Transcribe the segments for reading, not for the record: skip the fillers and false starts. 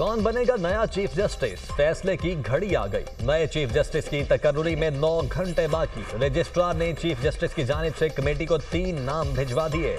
कौन बनेगा नया चीफ जस्टिस? फैसले की घड़ी आ गई। नए चीफ जस्टिस की तकर्रुरी में 9 घंटे बाकी। रजिस्ट्रार ने चीफ जस्टिस की जानिब से कमेटी को 3 नाम भिजवा दिए।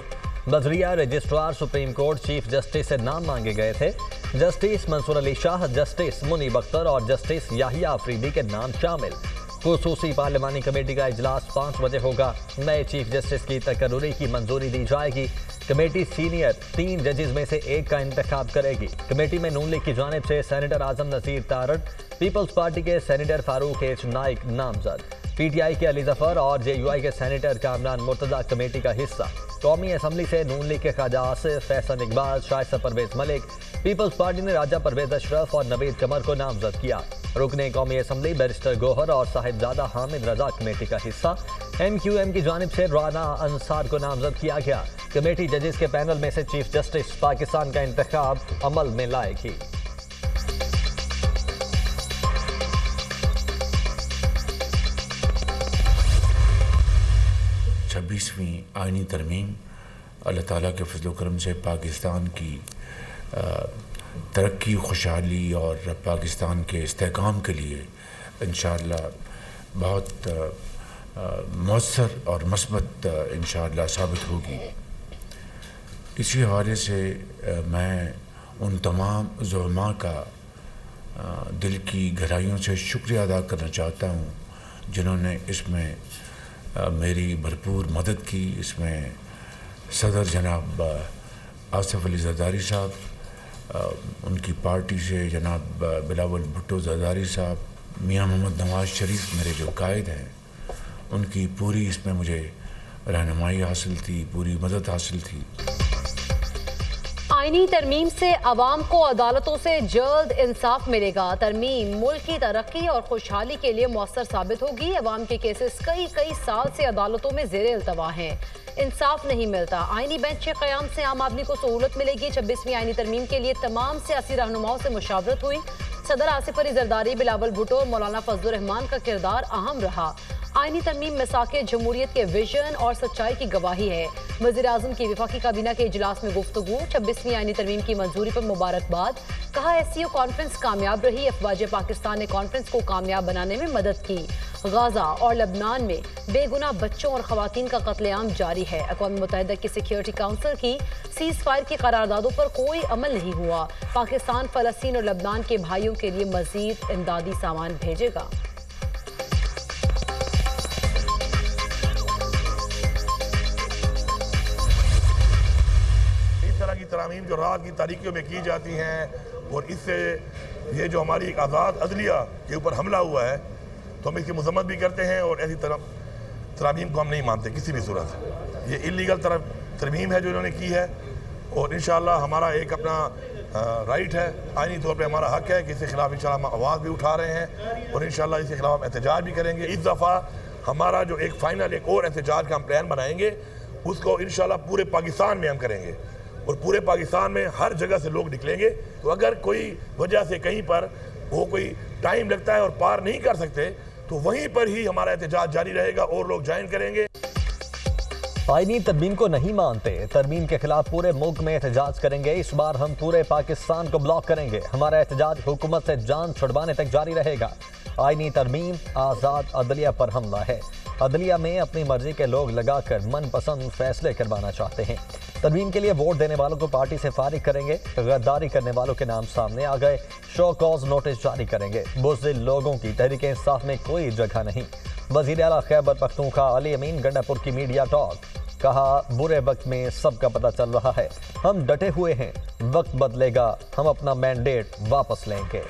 नजरिया registrar supreme court chief justice से नाम मांगे गए थे। जस्टिस मंसूर अली शाह, जस्टिस मुनीब अख्तर और जस्टिस याहिया अफरीदी के नाम शामिल। खुसूसी पार्लिमानी कमेटी का इजलास 5 बजे होगा। नए चीफ जस्टिस की तकर्रुरी की मंजूरी दी जाएगी। कमेटी सीनियर 3 जजेस में से एक का इंतखाब करेगी। कमेटी में नून लीग की जानिब से सेनेटर आजम नसीर तारड़, पीपल्स पार्टी के सेनेटर फारूक एच नाइक नामजद, पीटीआई के अली जफर और जेयूआई के सेनेटर कामरान मुर्तजा कमेटी का हिस्सा। कौमी असम्बली से नून लीग के ख्वाजा आसिफ, फैसल इकबाल, शाइस्ता परवेज मलिक, पीपल्स पार्टी ने राजा परवेज अशरफ और नवीद कमर को नामजद किया। रुकने कौमी असम्बली बैरिस्टर गोहर और साहिबजादा हामिद रजा कमेटी का हिस्सा। MQM की जानिब से राना अंसार को नामजद किया गया। कमेटी जजेस के पैनल में से चीफ जस्टिस पाकिस्तान का इंतखाब अमल में लाएगी। छब्बीसवीं आईनी तरमीम अल्लाह ताला के फजल करम से पाकिस्तान की तरक्की, खुशहाली और पाकिस्तान के इस्तेहकाम के लिए इंशाअल्लाह बहुत मौसर और मस्बत इंशाअल्लाह साबित होगी। इसी हवाले से मैं उन तमाम ज़ुलमा का दिल की गहराइयों से शुक्रिया अदा करना चाहता हूँ जिन्होंने इसमें मेरी भरपूर मदद की। इसमें सदर जनाब आसिफ अली जरदारी साहब, उनकी पार्टी से जनाब बिलावल भुट्टो जरदारी साहब, मियाँ मोहम्मद नवाज शरीफ मेरे जो कायद हैं, उनकी पूरी इसमें मुझे रहनुमाई हासिल थी, पूरी मदद हासिल थी। आईनी तरमीम से अवाम को अदालतों से जल्द इंसाफ मिलेगा। तरमीम मुल्क की तरक्की और खुशहाली के लिए मौसर साबित होगी। अवाम के केसेस कई साल से अदालतों में ज़ेरे इल्तवा हैं, इंसाफ नहीं मिलता। आईनी बेंच के क़याम से आम आदमी को सहूलत मिलेगी। 26वीं आईनी तरमीम के लिए तमाम सियासी रहनुमाओं से मुशावरत हुई। सदर आसिफ अली जरदारी, बिलावल भुट्टो और मौलाना फजलुर रहमान का किरदार अहम रहा। आईनी तरमीम मिसाके जमहूरियत के विजन और सच्चाई की गवाही है। वज़ीर आज़म की वफाकी काबीना के इजलास में गुफ्तगू। 26वीं आईनी तरमीम की मंजूरी पर मुबारकबाद। कहा SCO कॉन्फ्रेंस कामयाब रही। अफवाज पाकिस्तान ने कॉन्फ्रेंस को कामयाब बनाने में मदद की। गाजा और लबनान में बेगुनाह बच्चों और खवातीन का कत्लेआम जारी है। अक़वाम मुत्तहिदा की सिक्योरिटी काउंसिल की सीज़ फायर की करारदादों पर कोई अमल नहीं हुआ। पाकिस्तान फ़लस्तीन और लबनान के भाइयों के लिए मज़ीद इमदादी सामान भेजेगा। की तरामीम जो रात की तारीखियों में की जाती हैं और इससे ये जो हमारी एक आज़ाद अदलिया के ऊपर हमला हुआ है, तो हम इसकी मजम्मत भी करते हैं और ऐसी तरामीम को हम नहीं मानते किसी भी सूरत। ये इलीगल तरमीम है जो इन्होंने की है और इंशाअल्लाह हमारा एक अपना राइट है, आईनी तौर पे हमारा हक है कि इसके खिलाफ इंशाअल्लाह हम आवाज़ भी उठा रहे हैं और इंशाअल्लाह इसके खिलाफ हम एहतजाज भी करेंगे। इस दफ़ा हमारा जो एक फ़ाइनल एक और एहतजाज का हम प्लान बनाएंगे, उसको इंशाअल्लाह पूरे पाकिस्तान में हम करेंगे और पूरे पाकिस्तान में हर जगह से लोग निकलेंगे। तो अगर कोई वजह से कहीं पर वो कोई टाइम लगता है और पार नहीं कर सकते, तो वहीं पर ही हमारा एहतजाज जारी रहेगा और लोग ज्वाइन करेंगे। आईनी तरमीम को नहीं मानते, तरमीम के खिलाफ पूरे मुल्क में एहतजाज करेंगे। इस बार हम पूरे पाकिस्तान को ब्लॉक करेंगे। हमारा एहतजाज हुकूमत से जान छुड़वाने तक जारी रहेगा। आईनी तरमीम आज़ाद अदलिया पर हमला है। अदलिया में अपनी मर्जी के लोग लगाकर मनपसंद फैसले करवाना चाहते हैं। तरमीम के लिए वोट देने वालों को पार्टी से फारिग करेंगे। गद्दारी करने वालों के नाम सामने आ गए। शो कॉज नोटिस जारी करेंगे। बुज़दिल लोगों की तहरीक इंसाफ में कोई जगह नहीं। वज़ीर आला खैबर पख्तूनख्वा अली अमीन गंडापुर की मीडिया टॉक। कहा, बुरे वक्त में सबका पता चल रहा है, हम डटे हुए हैं। वक्त बदलेगा, हम अपना मैंडेट वापस लेंगे।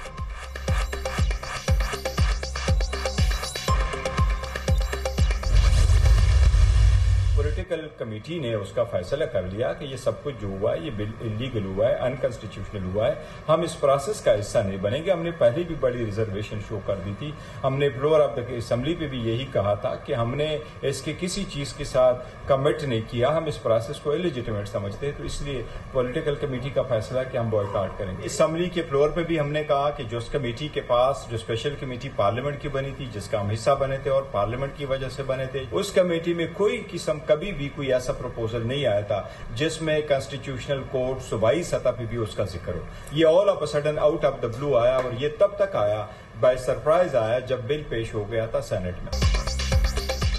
पॉलिटिकल कमेटी ने उसका फैसला कर लिया कि ये सब कुछ जो हुआ है ये बिल इलीगल हुआ है, अनकॉन्स्टिट्यूशनल हुआ है। हम इस प्रोसेस का हिस्सा नहीं बनेंगे। हमने पहले भी बड़ी रिजर्वेशन शो कर दी थी। हमने फ्लोर ऑफ द असेंबली पे भी यही कहा था कि हमने इसके किसी चीज के साथ कमिट नहीं किया। हम इस प्रोसेस को इलेजिटिमेट समझते हैं, तो इसलिए पॉलिटिकल कमेटी का फैसला कि हम बॉयकॉट करेंगे। असेंबली के फ्लोर पे भी हमने कहा कि जो कमेटी के पास जो स्पेशल कमेटी पार्लियामेंट की बनी थी, जिसका हम हिस्सा बने थे और पार्लियामेंट की वजह से बने थे, उस कमेटी में कोई किस्म कभी कभी भी कोई ऐसा प्रपोजल नहीं आया था जिसमें कॉन्स्टिट्यूशनल कोर्ट सूबाई सतह पे भी उसका जिक्र हो। ये all of a sudden out of the blue आया, और ये तब तक आया, बाय सरप्राइज आया, जब बिल पेश हो गया था सेनेट में।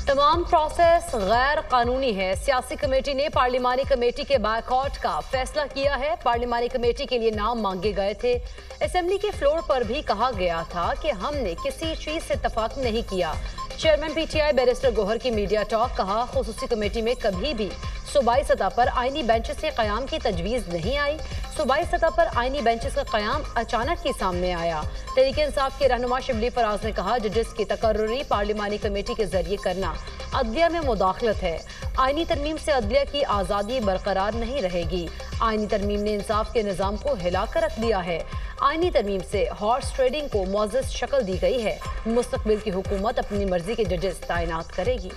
तमाम प्रोसेस गैर कानूनी है। सियासी कमेटी ने पार्लिमानी कमेटी के बायकॉट का फैसला किया है। पार्लिमानी कमेटी के लिए नाम मांगे गए थे। असेंबली के फ्लोर पर भी कहा गया था कि हमने किसी चीज से इत्तेफाक नहीं किया। चेयरमैन पीटीआई बैरिस्टर गौहर की मीडिया टॉक, कहा खुसूसी कमेटी में कभी भी सूबाई सतह पर आईनी बेंचेस के क़याम की तजवीज़ नहीं आई। सूबाई सतह पर आईनी बेंचेस का क़याम अचानक ही सामने आया। तहरीक इंसाफ के रहनुमा शिबली फराज ने कहा, जजेस की तकर्रुरी पार्लिमानी कमेटी के जरिए करना अदलिया में मुदाखलत है। आईनी तरमीम से अदलिया की आज़ादी बरकरार नहीं रहेगी। आईनी तरमीम ने इंसाफ के निज़ाम को हिलाकर रख दिया है। आईनी तरमीम से हॉर्स ट्रेडिंग को मुअज़्ज़ज़ शक्ल दी गई है। मुस्तक़बिल की हुकूमत अपनी मर्जी के जजेस तैनात करेगी।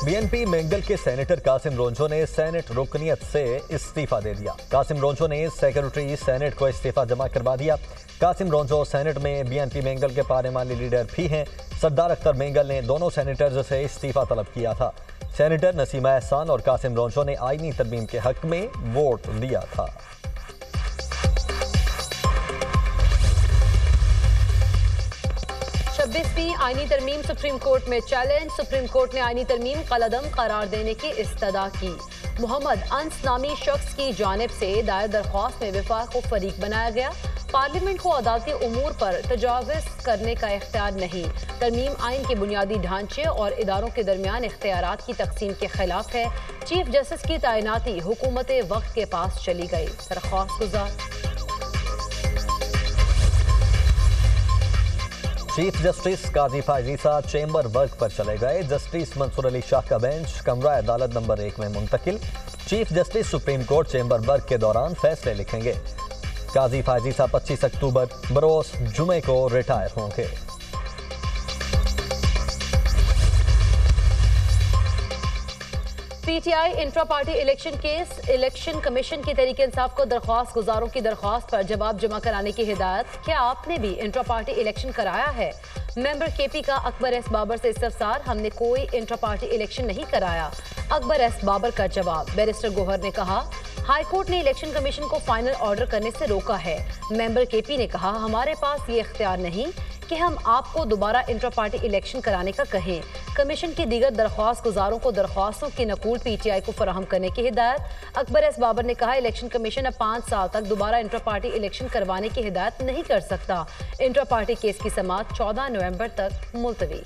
बीएनपी मेंगल के सेनेटर कासिम रोंझो ने सेनेट रुकनियत से इस्तीफा दे दिया। कासिम रोंझो ने सेक्रेटरी सेनेट को इस्तीफा जमा करवा दिया। कासिम रोंझो सेनेट में बीएनपी मेंगल के पार्लिमानी लीडर भी हैं। सरदार अख्तर मेंगल ने दोनों सेनेटर्स से इस्तीफा तलब किया था। सेनेटर नसीमा एहसान और कासिम रोंझो ने आईनी तरमीम के हक में वोट दिया था। छब्बीसवीं आईनी तरमीम सुप्रीम कोर्ट में चैलेंज। सुप्रीम कोर्ट ने आईनी तरमीम कलअदम करार देने की इस्तदा की। मोहम्मद अंस नामी शख्स की जानिब से दायर दरख्वास्त में विफाक को फरीक बनाया गया। पार्लियामेंट को अदालती उमूर पर तजाविज़ करने का इख्तियार नहीं। तरमीम आइन के बुनियादी ढांचे और इदारों के दरमियान इख्तियारात की तकसीम के खिलाफ है। चीफ जस्टिस की तैनाती हुकूमत वक्त के पास चली गई। दरख्वास्त गुजार चीफ जस्टिस काजी फायजीसा चेंबर वर्क पर चले गए। जस्टिस मंसूर अली शाह का बेंच कमरा अदालत नंबर 1 में मुंतकिल। Chief justice supreme court chamber work के दौरान फैसले लिखेंगे। काजी फायजीसा 25 अक्टूबर बरोज जुमे को रिटायर होंगे। PTI intra party election case. Election commission की तहरीक इंसाफ को दरख्वास्त गुजारों की दरख्वास्त पर जवाब जमा कराने की हिदायत। क्या आपने भी इंट्रा पार्टी इलेक्शन कराया है? मेंबर केपी का अकबर एस बाबर से इस्तफसार, हमने कोई इंट्रा पार्टी इलेक्शन नहीं कराया। अकबर एस बाबर का जवाब। बैरिस्टर गौहर ने कहा, हाई कोर्ट ने इलेक्शन कमीशन को फाइनल ऑर्डर करने से रोका है। मेंबर केपी ने कहा, हमारे पास ये इख्तियार नहीं कि हम आपको दोबारा इंट्रा पार्टी इलेक्शन कराने का कहें। कमीशन की दीगर दरख्वास्त गुजारों को दरख्वास्तों की नकूल पीटीआई को फराहम करने की हिदायत। अकबर एस बाबर ने कहा, इलेक्शन कमीशन अब 5 साल तक दोबारा इंट्रा पार्टी इलेक्शन करवाने की हिदायत नहीं कर सकता। इंट्रा पार्टी केस की समाअत 14 नवंबर तक मुलतवी।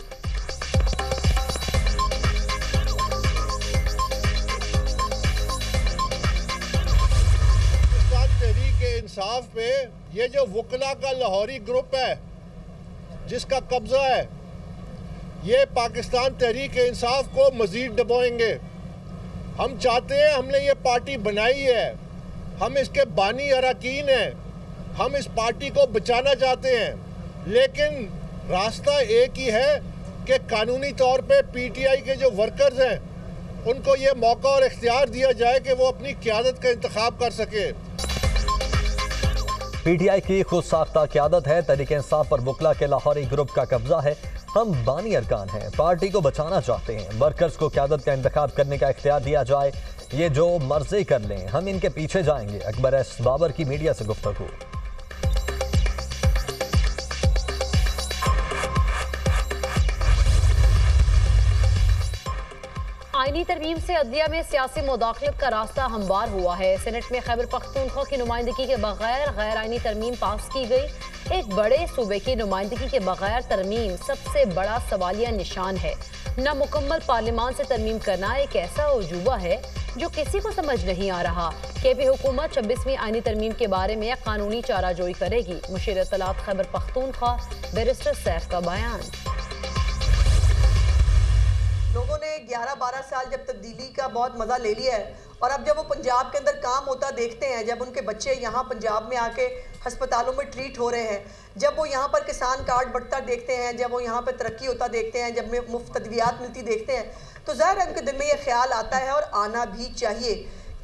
तहरीक इंसाफ पे ये जो वकला का लाहौरी ग्रुप है जिसका कब्जा है, ये पाकिस्तान तहरीक इंसाफ को मजीद दबाएंगे। हम चाहते हैं, हमने ये पार्टी बनाई है, हम इसके बानी अरकान हैं, हम इस पार्टी को बचाना चाहते हैं, लेकिन रास्ता एक ही है कि कानूनी तौर पे पीटीआई के जो वर्कर्स हैं उनको ये मौका और इख्तियार दिया जाए कि वो अपनी क़यादत का इंतखाब कर सके। पीटीआई की खुद साख्ता क़यादत है। तहरीक इंसाफ पर वकला के लाहौरी ग्रुप का कब्जा है। हम बानी अरकान हैं, पार्टी को बचाना चाहते हैं। वर्कर्स को क़यादत का इंतखाब करने का इख्तियार दिया जाए, ये जो मर्जी कर लें, हम इनके पीछे जाएंगे। अकबर एस बाबर की मीडिया से गुफ्तगू। आईनी तरमीम से अदलिया में सियासी मुदाखलत का रास्ता हमवार हुआ है। सेनेट में खैबर पख्तूनख्वा की नुमाइंदगी के बगैर गैर आईनी तरमीम पास की गई। एक बड़े सूबे की नुमाइंदगी के बगैर तरमीम सबसे बड़ा सवालिया निशान है। नामुकम्मल पार्लियामान से तरमीम करना एक ऐसा उजूबा है जो किसी को समझ नहीं आ रहा। केपी हुकूमत 26वीं आईनी तरमीम के बारे में कानूनी चाराजोई करेगी। मुशीर इत्तलात खैबर पख्तूनख्वा बैरिस्टर सैफ का बयान। लोगों ने 11-12 साल जब तब्दीली का बहुत मज़ा ले लिया है, और अब जब वो पंजाब के अंदर काम होता देखते हैं, जब उनके बच्चे यहाँ पंजाब में आके हस्पतालों में ट्रीट हो रहे हैं, जब वो यहाँ पर किसान कार्ड बढ़ता देखते हैं, जब वो यहाँ पर तरक्की होता देखते हैं, जब मुफ्त अद्वियात मिलती देखते हैं, तो ज़ाहिर है उनके दिल में ये ख्याल आता है और आना भी चाहिए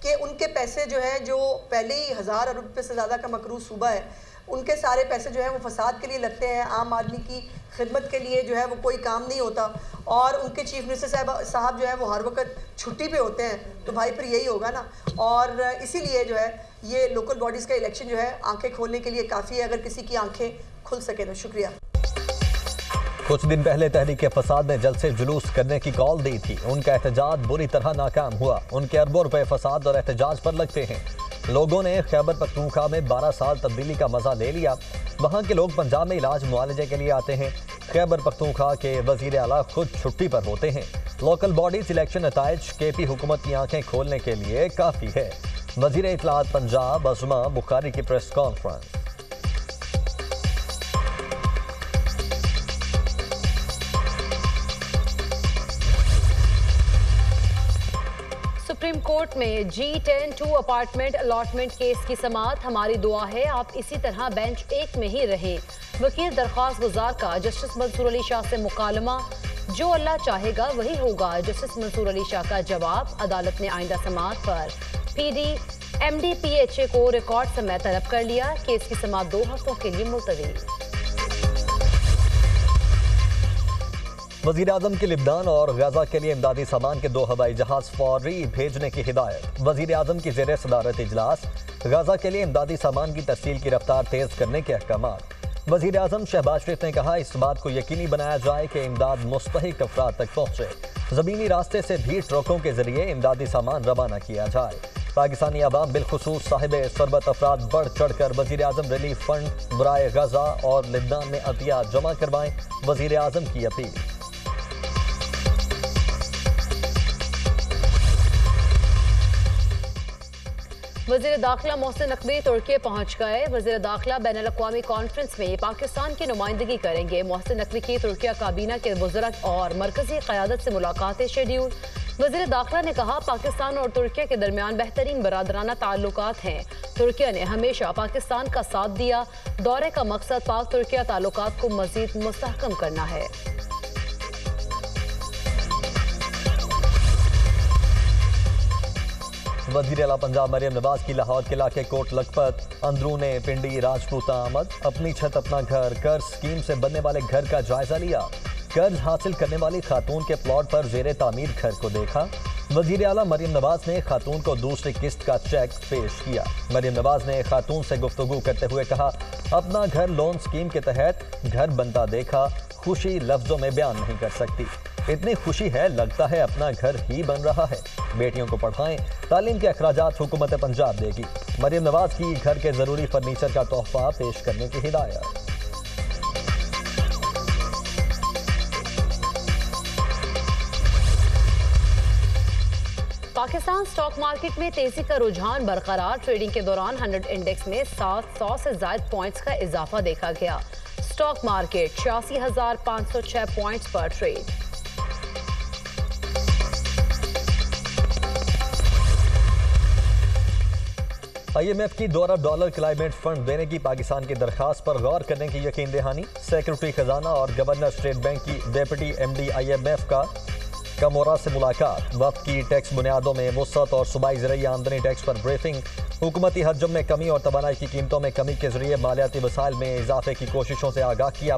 कि उनके पैसे जो हैं, जो पहले ही 1000 अरब रुपये से ज़्यादा का मकरूज़ सूबा है, उनके सारे पैसे जो है वो फसाद के लिए लगते हैं, आम आदमी की खिदमत के लिए जो है वो कोई काम नहीं होता, और उनके चीफ मिनिस्टर साहब जो है वो हर वक्त छुट्टी पे होते हैं। तो भाई फिर यही होगा ना, और इसीलिए जो है ये लोकल बॉडीज़ का इलेक्शन जो है आंखें खोलने के लिए काफ़ी है, अगर किसी की आंखें खुल सके तो। शुक्रिया। कुछ दिन पहले तहरीक फसाद ने जलसे जुलूस करने की कॉल दी थी। उनका एहतजाज बुरी तरह नाकाम हुआ। उनके अरबों रुपए फसाद और एहतजाज पर लगते हैं। लोगों ने खैबर पख्तूनख्वा में 12 साल तब्दीली का मजा ले लिया। वहाँ के लोग पंजाब में इलाज मुआलजे के लिए आते हैं। खैबर पख्तूनख्वा के वजीर आला खुद छुट्टी पर होते हैं। लोकल बॉडीज इलेक्शन नताइज केपी हुकूमत की आंखें खोलने के लिए काफ़ी है। वजीर इत्तलात पंजाब अज़मा बुखारी की प्रेस कॉन्फ्रेंस। सुप्रीम कोर्ट में G10-2 अपार्टमेंट अलॉटमेंट केस की समाअत। हमारी दुआ है आप इसी तरह बेंच 1 में ही रहे। वकील दरख्वास्त गुजार का जस्टिस मंसूर अली शाह से मुकालमा। जो अल्लाह चाहेगा वही होगा, जस्टिस मंसूर अली शाह का जवाब। अदालत ने आइंदा समाअत पर PD MDPHA को रिकॉर्ड समय तलब कर लिया। केस की समाअत 2 हफ्तों के लिए मुलतवी। वज़ीर आज़म की लिबनान और गाजा के लिए इमदादी सामान के 2 हवाई जहाज फौरी भेजने की हिदायत। वज़ीर आज़म की ज़ेर सदारत इजलास गाजा के लिए इमदादी सामान की तरसील की रफ्तार तेज़ करने के अहकामात। वज़ीर आज़म शहबाज शरीफ ने कहा, इस बात को यकीनी बनाया जाए कि इमदाद मुस्तहिक अफराद तक पहुँचे। ज़मीनी रास्ते से भी ट्रकों के जरिए इमदादी सामान रवाना किया जाए। पाकिस्तानी अवाम बिलखुसूस साहिब सरबत अफराद बढ़ चढ़ कर वज़ीर आज़म रिलीफ फंड बराए गाजा और लिबनान में अतिया जमा करवाएं। वज़ीर आज़म की अपील। वज़ीर दाखिला मोहसिन नकवी तुर्की पहुंच गए। वज़ीर दाखिला बैनुल अक़वामी कॉन्फ्रेंस में पाकिस्तान की नुमाइंदगी करेंगे। मोहसिन नकवी की तुर्की काबीना के बुज़ुर्ग और मरकजी क़यादत से मुलाकातें शेड्यूल। वज़ीर दाखिला ने कहा, पाकिस्तान और तुर्की के दरमियान बेहतरीन बरादराना ताल्लुकात हैं। तुर्की ने हमेशा पाकिस्तान का साथ दिया। दौरे का मकसद पाक तुर्की ताल्लुकात को मज़ीद मुस्तहकम करना है। वज़ीर आला पंजाब मरियम नवाज की लाहौर के इलाके कोट लखपत अंदरूने पिंडी राजपूता आमद। अपनी छत अपना घर कर्ज स्कीम से बनने वाले घर का जायजा लिया। कर्ज हासिल करने वाली खातून के प्लॉट पर जेरे तामीर घर को देखा। वज़ीर आला मरियम नवाज ने खातून को दूसरी किस्त का चेक पेश किया। मरियम नवाज ने खातून से गुफ्तगू करते हुए कहा, अपना घर लोन स्कीम के तहत घर बनता देखा। खुशी लफ्जों में बयान नहीं कर सकती। इतनी खुशी है, लगता है अपना घर ही बन रहा है। बेटियों को पढ़ाएं, तालीम के अखराजात हुकूमत पंजाब देगी। मरियम नवाज की घर के जरूरी फर्नीचर का तोहफा पेश करने की हिदायत। पाकिस्तान स्टॉक मार्केट में तेजी का रुझान बरकरार। ट्रेडिंग के दौरान 100 इंडेक्स में 700 से ज्यादा पॉइंट्स का इजाफा देखा गया। स्टॉक मार्केट 86,506 पॉइंट्स पर ट्रेड। IMF की $2 अरब क्लाइमेट फंड देने की पाकिस्तान की दरखास्त पर गौर करने की यकीन दहानी। सेक्रेटरी खजाना और गवर्नर स्टेट बैंक की डेप्यूटी MD IMF का कमोरा से मुलाकात। वक्त की टैक्स बुनियादों में वसअत और सूबाई ज़रिए आमदनी टैक्स पर ब्रीफिंग। हुकूमती हजम में कमी और तवानाई की कीमतों में कमी के जरिए मालियाती वसाइल में इजाफे की कोशिशों से आगाह किया।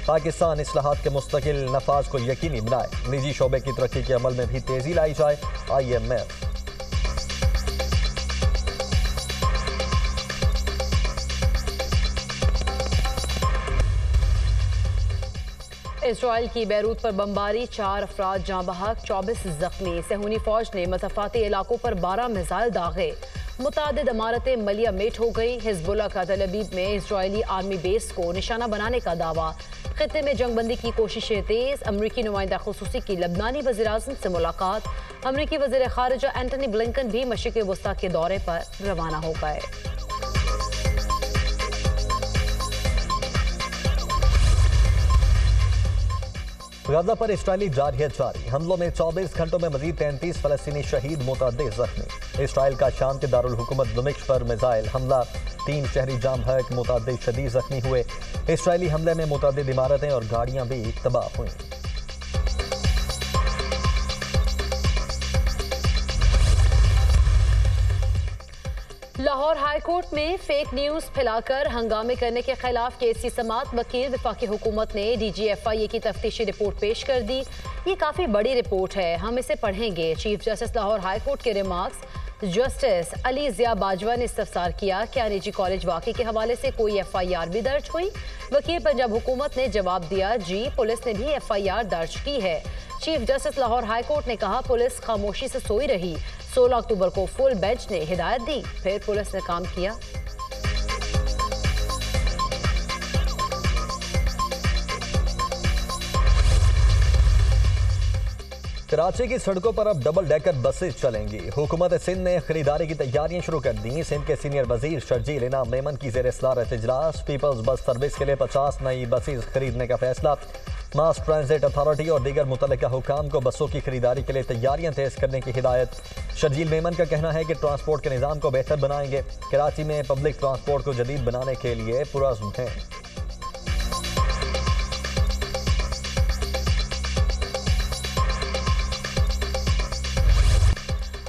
पाकिस्तान इस्लाहात के मुस्तकिल नफाज को यकीनी बनाए। निजी शोबे की तरक्की के अमल में भी तेजी लाई जाए। IMF। इसराइल की बैरूत पर बमबारी, 4 अफराद जाँ बहक, 24 जख्मी। सहूनी फौज ने मज़ाफ़ाती इलाकों पर 12 मिसाइल दागे। मुतादिद इमारतें मलिया मेट हो गई। हिज़्बुल्लाह का तल अवीव में इसराइली आर्मी बेस को निशाना बनाने का दावा। खित्ते में जंगबंदी की कोशिशें तेज। अमरीकी नुमाइंदा खुसूसी की लबनानी वज़ीर आज़म से मुलाकात। अमरीकी वज़ीर ख़ारिजा एंटनी ब्लिंकन भी मशरिक़ वस्ता के दौरे पर रवाना हो गए। गाजा पर इस्राइली जारहियत जारी। हमलों में 24 घंटों में मजीद 33 फलस्तीनी शहीद, मुतअद्दिद जख्मी। इसराइल का शाम के दारुल हुकूमत दमिश्क पर मिसाइल हमला, 3 शहरी जाम बहक, मुतअद्दिद शदीद जख्मी हुए। इसराइली हमले में मुतअद्दिद इमारतें और गाड़ियां भी तबाह हुई। लाहौर हाई कोर्ट में फेक न्यूज फैलाकर हंगामे करने के खिलाफ केस की समाअत वकील वफाकी हुकूमत ने DGFIA की तफ्तीशी रिपोर्ट पेश कर दी। ये काफी बड़ी रिपोर्ट है, हम इसे पढ़ेंगे। Chief justice Lahore high court के रिमार्क्स। जस्टिस अली जिया बाजवा ने इस्तफसार किया, क्या निजी कॉलेज वाकई के हवाले से कोई FIR भी दर्ज हुई? वकील पंजाब हुकूमत ने जवाब दिया, जी पुलिस ने भी FIR दर्ज की है। Chief justice Lahore high court ने कहा, पुलिस खामोशी से सोई रही। 16 अक्टूबर को फुल बेंच ने हिदायत दी, फिर पुलिस ने काम किया। कराची की सड़कों पर अब डबल डेकर बसेस चलेंगी। हुकूमत सिंध ने खरीदारी की तैयारियां शुरू कर दी। सिंध के सीनियर वजीर शर्जील इनाम मेमन की ज़ेर सदारत इजलास। पीपल्स बस सर्विस के लिए 50 नई बसेस खरीदने का फैसला। मास ट्रांजिट अथॉरिटी और दीगर मुतल्लिका हुकाम को बसों की खरीदारी के लिए तैयारियां तेज करने की हिदायत। शर्जील मेमन का कहना है कि ट्रांसपोर्ट के निज़ाम को बेहतर बनाएंगे। कराची में पब्लिक ट्रांसपोर्ट को जदीद बनाने के लिए पुरअज़्म हैं।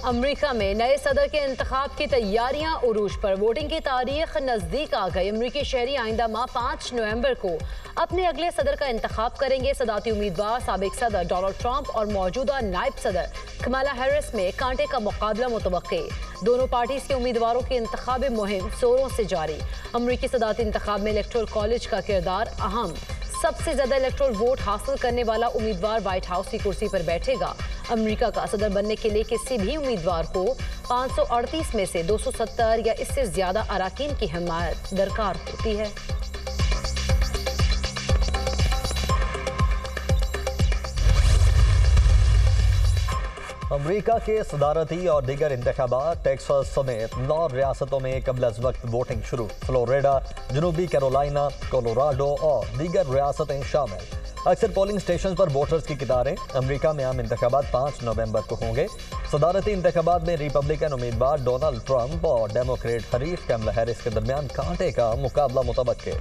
अमेरिका में नए सदर के इंतखाब की तैयारियां उरूज पर। वोटिंग की तारीख नजदीक आ गई। अमेरिकी शहरी आइंदा माह 5 नवंबर को अपने अगले सदर का इंतखाब करेंगे। सदाती उम्मीदवार साबिक सदर डोनाल्ड ट्रंप और मौजूदा नायब सदर कमाला हैरिस में कांटे का मुकाबला मुतवक्के। दोनों पार्टीज के उम्मीदवारों की इंतखाबी मुहिम जोरों से जारी। अमेरिकी सदाती इंतखाब में इलेक्टोरल कॉलेज का किरदार अहम। सबसे ज्यादा इलेक्टोरल वोट हासिल करने वाला उम्मीदवार व्हाइट हाउस की कुर्सी पर बैठेगा। अमेरिका का सदर बनने के लिए किसी भी उम्मीदवार को 538 में से 270 या इससे ज्यादा अराकीन की हिमायत दरकार होती है। अमेरिका के सदारती और दीगर इंतखाबात टेक्सास समेत 9 रियासतों में कबल अज़ वक्त वोटिंग शुरू। फ्लोरिडा, जनूबी कैरोलिना, कोलोराडो और दीगर रियासतें शामिल। अक्सर पोलिंग स्टेशन पर वोटर्स की कतारें। अमेरिका में आम इंतखाबात 5 नवंबर को होंगे। सदारती इंतखाबात में रिपब्लिकन उम्मीदवार डोनाल्ड ट्रंप और डेमोक्रेट हरीफ कमला हैरिस के दरमियान कांटे का मुकाबला मुतवक्के।